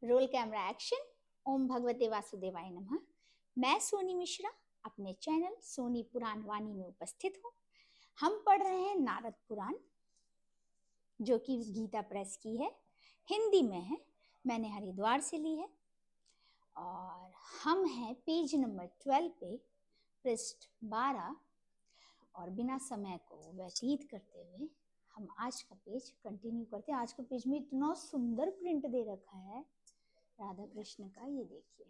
Roll camera action. ओम भगवते वासुदेवाय नमः। मैं सोनी मिश्रा अपने चैनल सोनी पुराण वाणी में उपस्थित हूँ। हम पढ़ रहे हैं नारद पुराण, जो कि गीता प्रेस की है, हिंदी में है, मैंने हरिद्वार से ली है। और हम हैं पेज नंबर 12 पे, पृष्ठ 12। और बिना समय को व्यतीत करते हुए हम आज का पेज कंटिन्यू करते हैं। आज का पेज में इतना सुंदर प्रिंट दे रखा है राधा कृष्ण का, ये देखिए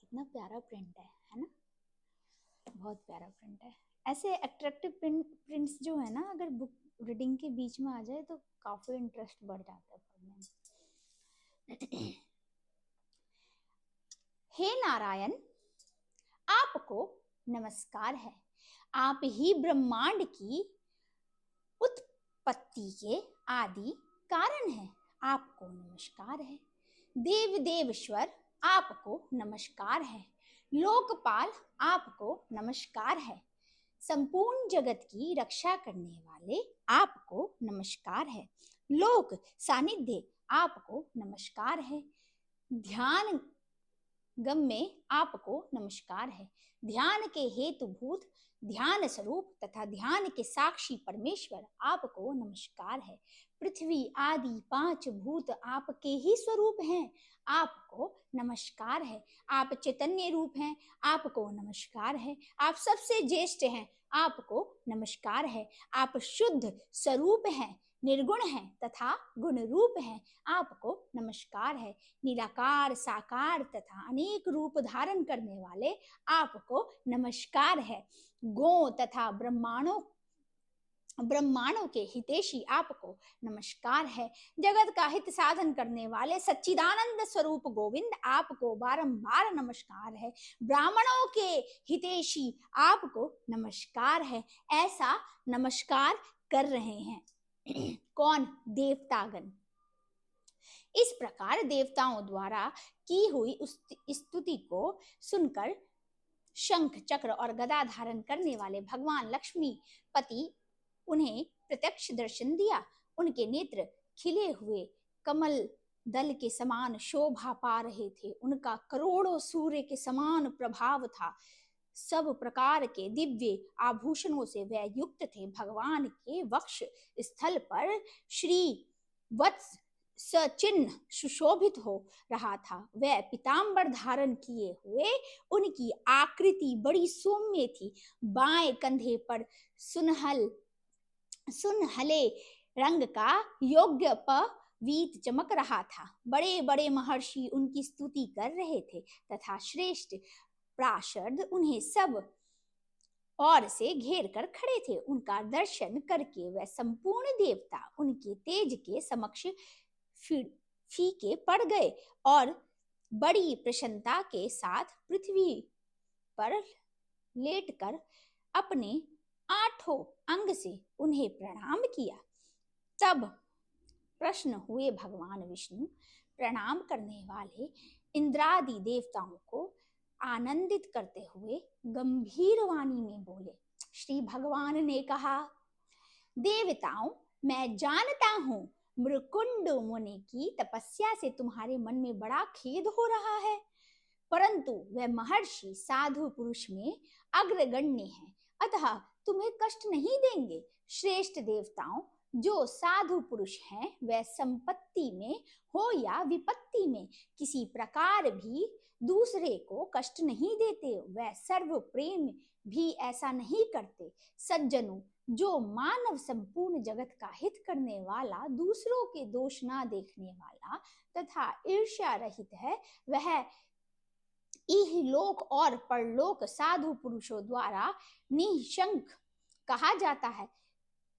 कितना प्यारा प्रिंट है ना। बहुत प्यारा प्रिंट है। ऐसे अट्रैक्टिव प्रिंट्स जो है ना, अगर बुक रीडिंग के बीच में आ जाए तो काफी इंटरेस्ट बढ़ जाता है पढ़ने में। हे नारायण, आपको नमस्कार है। आप ही ब्रह्मांड की उत्पत्ति के आदि कारण है, आपको नमस्कार है। देव देवेश्वर, आपको नमस्कार है। लोकपाल, आपको नमस्कार है। संपूर्ण जगत की रक्षा करने वाले, आपको नमस्कार है। लोक सानिध्य, आपको नमस्कार है। ध्यान गम में आपको नमस्कार है। ध्यान के हेतुभूत, ध्यान स्वरूप तथा ध्यान के साक्षी परमेश्वर, आपको नमस्कार है। पृथ्वी आदि 5 भूत आपके ही स्वरूप हैं, आपको नमस्कार है। आप चैतन्य रूप हैं, आपको नमस्कार है। आप सबसे ज्येष्ठ हैं, आपको नमस्कार है। आप शुद्ध स्वरूप हैं, निर्गुण हैं तथा गुण रूप हैं, आपको नमस्कार है। निराकार, साकार तथा अनेक रूप धारण करने वाले, आपको नमस्कार है। गो तथा ब्रह्मांडों के हितेशी, आपको नमस्कार है। जगत का हित साधन करने वाले सच्चिदानंद स्वरूप गोविंद, आपको बारंबार नमस्कार है। ब्राह्मणों के हितेशी, आपको नमस्कार है। ऐसा नमस्कार कर रहे हैं कौन? देवतागण। इस प्रकार देवताओं द्वारा की हुई उस स्तुति को सुनकर शंख चक्र और गदा धारण करने वाले भगवान लक्ष्मीपति उन्हें प्रत्यक्ष दर्शन दिया। उनके नेत्र खिले हुए कमल दल के समान शोभा पा रहे थे। उनका करोड़ों सूर्य के समान प्रभाव था। सब प्रकार के दिव्य आभूषणों से वह युक्त थे। भगवान के वक्ष स्थल पर श्री वत्स सचिन्ह सुशोभित हो रहा था। वह पीतांबर धारण किए हुए, उनकी आकृति बड़ी सौम्य थी। बाएं कंधे पर सुनहले रंग का योग्य पवीत चमक रहा था। बड़े बड़े महर्षि उनकी स्तुति कर रहे थे तथा श्रेष्ठ पार्षद उन्हें सब और से घेर कर खड़े थे। उनका दर्शन करके वह संपूर्ण देवता उनके तेज के समक्ष फीके पड़ गए और बड़ी प्रसन्नता के साथ पृथ्वी पर लेटकर अपने 8 अंग से उन्हें प्रणाम किया। तब प्रश्न हुए भगवान विष्णु प्रणाम करने वाले इंद्रादि देवताओं को आनंदित करते हुए गंभीर वाणी में बोले। श्री भगवान ने कहा, देवताओं, मैं जानता हूं मृकुंड मुनि की तपस्या से तुम्हारे मन में बड़ा खेद हो रहा है, परंतु वह महर्षि साधु पुरुष में अग्रगण्य है, अतः तुम्हें कष्ट नहीं देंगे। श्रेष्ठ देवताओं, जो साधु पुरुष हैं वह संपत्ति में हो या विपत्ति में किसी प्रकार भी दूसरे को कष्ट नहीं देते। वह सर्व प्रेम भी ऐसा नहीं करते। सज्जनों, जो मानव संपूर्ण जगत का हित करने वाला, दूसरों के दोष ना देखने वाला तथा ईर्ष्या रहित है, वह इहलोक और परलोक साधु पुरुषों द्वारा निशंक कहा जाता है।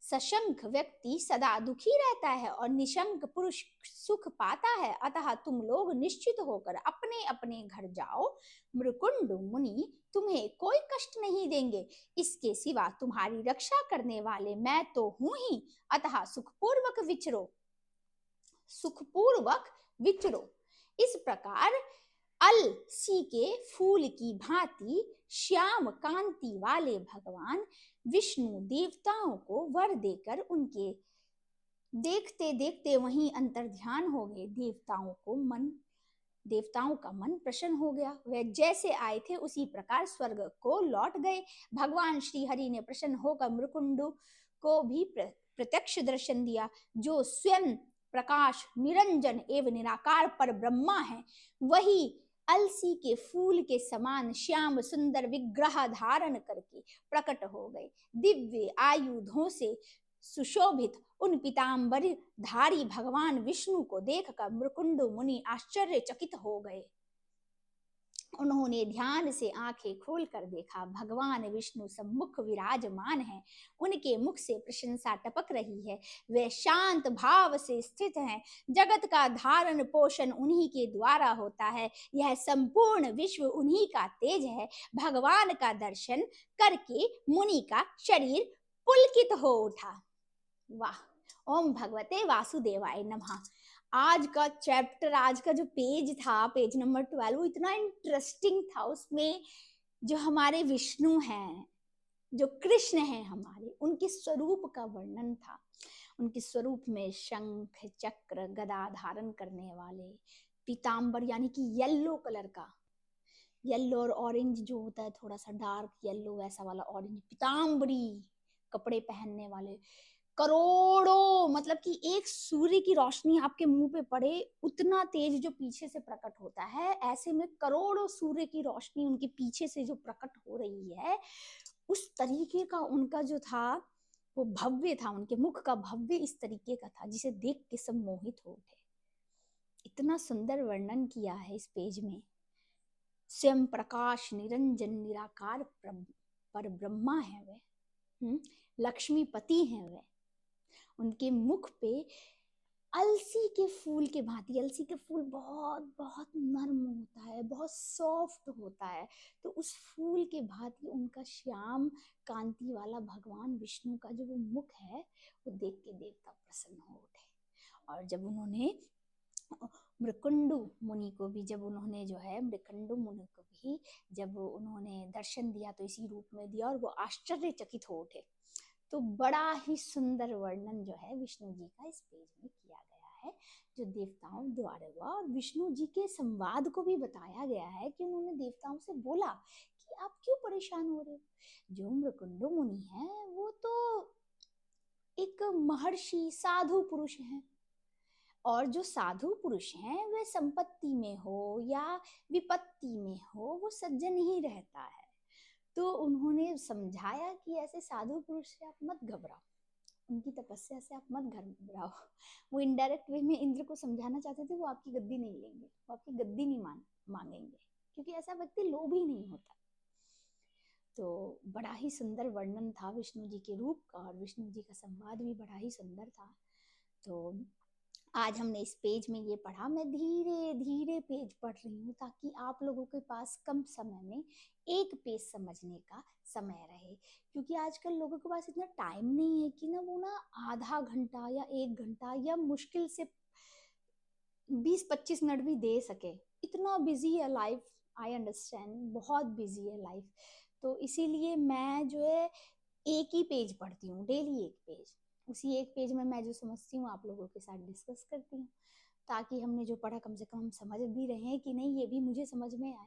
सशंक व्यक्ति सदा दुखी रहता है और निशंक पुरुष सुख पाता है। अतः तुम लोग निश्चित होकर अपने अपने घर जाओ। मृकुंड मुनि तुम्हें कोई कष्ट नहीं देंगे। इसके सिवा तुम्हारी रक्षा करने वाले मैं तो हूं ही, अतः सुखपूर्वक विचरो। इस प्रकार अलसी के फूल की भांति श्याम कांति वाले भगवान विष्णु देवताओं को वर देकर उनके देखते देखते वहीं अंतर्ध्यान हो गए। देवताओं का मन प्रसन्न हो गया। वे जैसे आए थे उसी प्रकार स्वर्ग को लौट गए। भगवान श्री हरि ने प्रसन्न होकर मृकुंडु को भी प्रत्यक्ष दर्शन दिया, जो स्वयं प्रकाश निरंजन एवं निराकार पर ब्रह्मा है। वही अलसी के फूल के समान श्याम सुंदर विग्रह धारण करके प्रकट हो गए। दिव्य आयुधों से सुशोभित उन पीताम्बर धारी भगवान विष्णु को देखकर मृकुंडु मुनि आश्चर्यचकित हो गए। उन्होंने ध्यान से आंखें खोलकर देखा, भगवान विष्णु सम्मुख विराजमान हैं। उनके मुख से प्रशंसा टपक रही है। वे शांत भाव से स्थित हैं। जगत का धारण पोषण उन्हीं के द्वारा होता है। यह संपूर्ण विश्व उन्हीं का तेज है। भगवान का दर्शन करके मुनि का शरीर पुलकित हो उठा। वाह! ओम भगवते वासुदेवाय नमः। आज का चैप्टर, आज का जो पेज था, पेज नंबर 12, वो इतना इंटरेस्टिंग था। उसमें जो हमारे विष्णु हैं, जो कृष्ण हैं हमारे, उनके स्वरूप का वर्णन था। उनके स्वरूप में शंख चक्र गदा धारण करने वाले, पीताम्बर यानी कि येलो कलर का, येलो और ऑरेंज जो होता है, थोड़ा सा डार्क येलो वैसा वाला ऑरेंज, पीताम्बरी कपड़े पहनने वाले, करोड़ों, मतलब कि एक सूर्य की रोशनी आपके मुंह पे पड़े उतना तेज जो पीछे से प्रकट होता है, ऐसे में करोड़ों सूर्य की रोशनी उनके पीछे से जो प्रकट हो रही है, उस तरीके का उनका जो था वो भव्य था। उनके मुख का भव्य इस तरीके का था जिसे देख के सब मोहित हो उठे। इतना सुंदर वर्णन किया है इस पेज में। स्वयं प्रकाश निरंजन निराकार पर ब्रह्मा है वे, लक्ष्मीपति हैं वे। उनके मुख पे अलसी के फूल के भांति, अलसी के फूल बहुत बहुत नर्म होता है, बहुत सॉफ्ट होता है, तो उस फूल के भांति उनका श्याम कांति वाला भगवान विष्णु का जो वो मुख है, वो देख के देवता प्रसन्न हो उठे। और जब उन्होंने मृकुंडु मुनि को भी, जब उन्होंने जो है मृकुंडु मुनि को भी जब उन्होंने दर्शन दिया तो इसी रूप में दिया, और वो आश्चर्यचकित हो उठे। तो बड़ा ही सुंदर वर्णन जो है विष्णु जी का इस पेज में किया गया है, जो देवताओं द्वारा हुआ। और विष्णु जी के संवाद को भी बताया गया है कि उन्होंने देवताओं से बोला कि आप क्यों परेशान हो रहे हो। जो मृकुंडु मुनि है वो तो एक महर्षि साधु पुरुष हैं, और जो साधु पुरुष हैं वे संपत्ति में हो या विपत्ति में हो वो सज्जन ही रहता है। तो उन्होंने समझाया कि ऐसे साधु पुरुष से आप मत घबराओ, उनकी तपस्या से आप मत घबराओ। वो इनडायरेक्ट वे में इंद्र को समझाना चाहते थे, वो आपकी गद्दी नहीं लेंगे, वो आपकी गद्दी नहीं मांगेंगे, क्योंकि ऐसा व्यक्ति लोभी नहीं होता। तो बड़ा ही सुंदर वर्णन था विष्णु जी के रूप का, और विष्णु जी का संवाद भी बड़ा ही सुंदर था। तो आज हमने इस पेज में ये पढ़ा। मैं धीरे धीरे पेज पढ़ रही हूँ ताकि आप लोगों के पास कम समय में एक पेज समझने का समय रहे, क्योंकि आजकल लोगों के पास इतना टाइम नहीं है कि ना वो ना आधा घंटा या 1 घंटा या मुश्किल से 20-25 मिनट भी दे सके। इतना बिजी है लाइफ, आई अंडरस्टैंड, बहुत बिजी है लाइफ। तो इसीलिए मैं जो है एक ही पेज पढ़ती हूँ, डेली एक पेज। उसी एक पेज में मैं जो समझती हूँ आप लोगों के साथ डिस्कस करती हूँ, ताकि हमने जो पढ़ा कम से कम हम समझ भी रहे हैं कि नहीं, ये भी मुझे समझ में आए।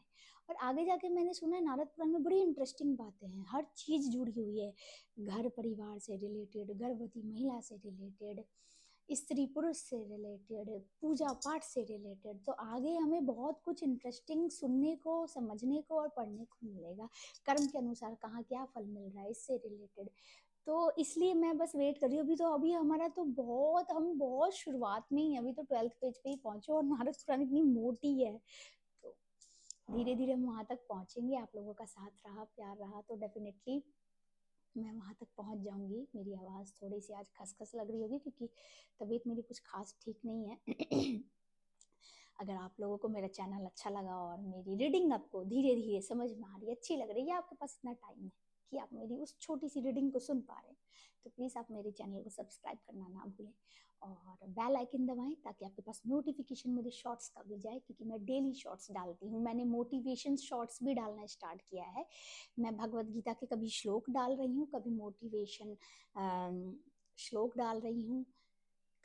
और आगे जाके मैंने सुना है नारद पुराण में बड़ी इंटरेस्टिंग बातें हैं, हर चीज जुड़ी हुई है, घर परिवार से रिलेटेड, गर्भवती महिला से रिलेटेड, स्त्री पुरुष से रिलेटेड, पूजा पाठ से रिलेटेड। तो आगे हमें बहुत कुछ इंटरेस्टिंग सुनने को, समझने को और पढ़ने को मिलेगा। कर्म के अनुसार कहाँ क्या फल मिल रहा है इससे रिलेटेड। तो इसलिए मैं बस वेट कर रही हूँ। अभी हमारा तो हम बहुत शुरुआत में ही, अभी तो 12th पेज पे ही पहुंचे, और नारद पुराण इतनी मोटी है। तो धीरे धीरे हम वहां तक पहुंचेंगे। आप लोगों का साथ रहा, प्यार रहा, तो डेफिनेटली मैं वहां तक पहुंच जाऊंगी। मेरी आवाज़ थोड़ी सी आज खसखस लग रही होगी, क्योंकि तबीयत मेरी कुछ खास ठीक नहीं है। अगर आप लोगों को मेरा चैनल अच्छा लगा और मेरी रीडिंग आपको धीरे धीरे समझ में आ रही है, अच्छी लग रही है, आपके पास इतना टाइम है कि आप मेरी उस छोटी सी रीडिंग को सुन पा रहे हैं, तो प्लीज़ आप मेरे चैनल को सब्सक्राइब करना ना भूलें, और बेल आइकन दबाएं ताकि आपके पास नोटिफिकेशन मेरे शॉर्ट्स का भी जाए, क्योंकि मैं डेली शॉर्ट्स डालती हूँ। मैंने मोटिवेशन शॉर्ट्स भी डालना स्टार्ट किया है। मैं भगवत गीता के कभी श्लोक डाल रही हूँ, कभी मोटिवेशन श्लोक डाल रही हूँ,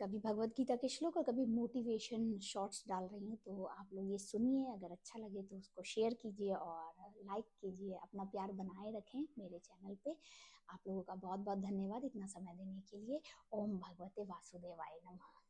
कभी भगवत गीता के श्लोक और कभी मोटिवेशन शॉर्ट्स डाल रही हूँ, तो आप लोग ये सुनिए। अगर अच्छा लगे तो उसको शेयर कीजिए और लाइक कीजिए। अपना प्यार बनाए रखें मेरे चैनल पे। आप लोगों का बहुत बहुत धन्यवाद इतना समय देने के लिए। ओम भगवते वासुदेवाय नमः।